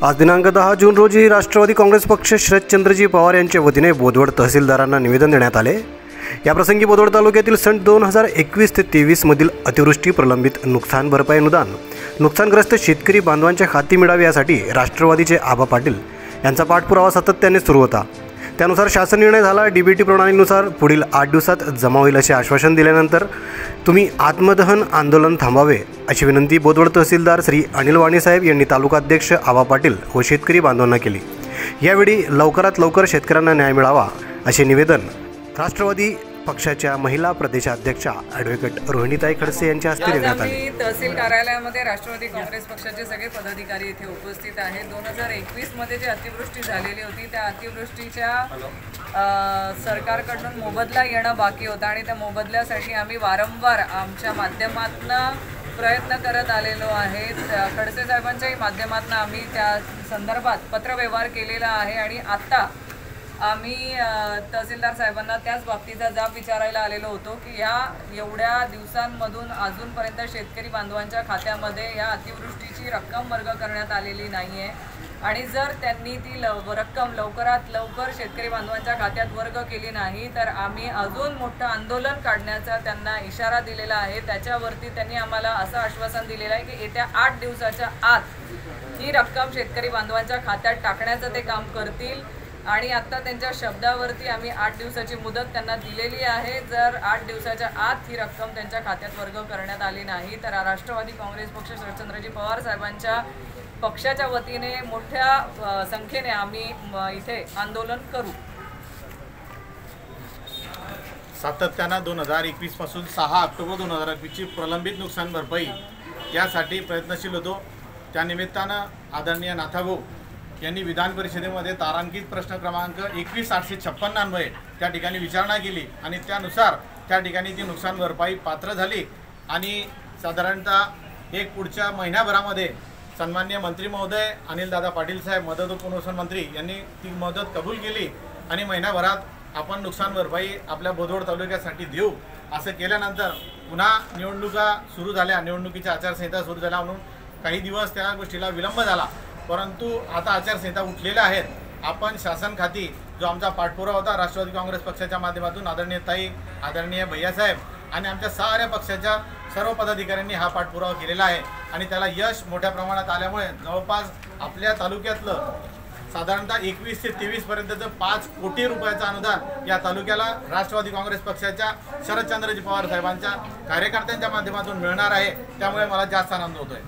आज दिनांक 10 जून रोजी राष्ट्रवादी काँग्रेस पक्ष शरदचंद्रजी पवार यांच्या वतीने बोदवड तहसीलदारांना निवेदन देण्यात आले। याप्रसंगी बोदवड तालुक्यातील सन 2021 ते 23 मधील अतिवृष्टी प्रलंबित नुकसान भरपाई अनुदान नुकसानग्रस्त शेतकरी बांधवांच्या खाती मिळावे यासाठी राष्ट्रवादीचे आबा पाटील यांचा पाठपुरावा सातत्याने सुरू होता। त्यानुसार शासन निर्णय झाला। डीबीटी प्रणालीनुसार पुढील 8 दिवसात जमा होईल असे आश्वासन दिल्यानंतर तुम्ही आत्मदहन आंदोलन थांबावे अशी विनंती बोदवड तहसीलदार श्री अनिल वाणी साहेब यांनी तालुकाध्यक्ष आबा पाटील व शेतकरी बांधवांना केली। यावेळी लवकरात लवकर शेतकऱ्यांना न्याय मिळावा असे निवेदन राष्ट्रवादी पक्षाच्या महिला प्रदेशाध्यक्षा ॲडव्होकेट रोहिणीताई खडसे यांच्या हस्ते देण्यात आले। तहसील कार्यालयामध्ये राष्ट्रवादी काँग्रेस पक्षाचे सगळे पदाधिकारी इथे उपस्थित आहेत। 2021 मध्ये जी अतिवृष्टी झालेली होती त्या अतिवृष्टीच्या सरकारकडून मोबदला येणं बाकी होता आणि त्या मोबदल्यासाठी आम्ही वारंवार आमच्या माध्यमातून प्रयत्न करत आलेलो आहे। खडसे साहेबांच्याही माध्यमातून आम्ही त्या संदर्भात पत्रव्यवहार केलेला आहे आणि आता आम्ही तहसीलदार साहेबांना त्याच बाबतीचा जाब विचारायला आलेलो होतो की या एवढ्या दिवसांमधून अजूनपर्यंत शेतकरी बांधवांच्या खात्यामध्ये या अतिवृष्टीची रक्कम वर्ग करण्यात आलेली नाही आहे आणि जर त्यांनी ती रक्कम लवकरात लवकर शेतकरी बांधवांच्या खात्यात वर्ग केली नाही तर आम्ही अजून मोठं आंदोलन काढण्याचा त्यांना इशारा दिलेला आहे। त्याच्यावरती त्यांनी आम्हाला असं आश्वासन दिलेलं आहे की येत्या 8 दिवसाच्या आत ही रक्कम शेतकरी बांधवांच्या खात्यात टाकण्याचं ते काम करतील आणि आता त्यांच्या शब्दावरती आम्ही 8 दिवसाची मुदत त्यांना दिलेली आहे। जर 8 दिवसाच्या आत ही रक्कम त्यांच्या खात्यात वर्ग करण्यात आली नाही तर राष्ट्रवादी काँग्रेस पक्ष शरदचंद्रजी पवार साहेबांच्या पक्षाच्या वतीने मोठ्या संख्येने आम्ही इथे आंदोलन करू। सातत्यानं 2021 पासून 6 ऑक्टोबर 2021 ची प्रलंबित नुकसान भरपाई यासाठी प्रयत्नशील होतो। त्या निमित्तानं आदरणीय नाथाभाऊ यांनी विधान परिषदेमध्ये तारांकित प्रश्न क्रमांक 21,856 अन्वये त्या ठिकाणी विचारणा केली आणि त्यानुसार त्या ठिकाणी ती नुकसान भरपाई पात्र झाली आणि साधारणतः एक पुढच्या महिन्याभरामध्ये सन्माननीय मंत्री महोदय अनिलदादा पाटील साहेब मदत व पुनर्वसन मंत्री यांनी ती मदत कबूल केली आणि महिन्याभरात आपण नुकसान भरपाई आपल्या बोदवड तालुक्यासाठी देऊ असं केल्यानंतर पुन्हा निवडणुका सुरू झाल्या। निवडणुकीच्या आचारसंहिता सुरू झाल्या म्हणून काही दिवस त्या गोष्टीला विलंब झाला, परंतु आता आचारसंहिता उठलेल्या आहेत। आपण शासन खाती जो आमचा पाठपुरावा होता राष्ट्रवादी काँग्रेस पक्षाच्या माध्यमातून आदरणीय ताई आदरणीय भैयासाहेब आणि आमच्या साऱ्या पक्षाच्या सर्व पदाधिकाऱ्यांनी हा पाठपुरावा केलेला आहे आणि त्याला यश मोठ्या प्रमाणात आल्यामुळे जवळपास आपल्या तालुक्यातलं साधारणतः 21 ते 23 पर्यंतचं 5 कोटी रुपयाचं अनुदान या तालुक्याला राष्ट्रवादी काँग्रेस पक्षाच्या शरदचंद्रजी पवार साहेबांच्या कार्यकर्त्यांच्या माध्यमातून मिळणार आहे। त्यामुळे मला जास्त आनंद होतोय।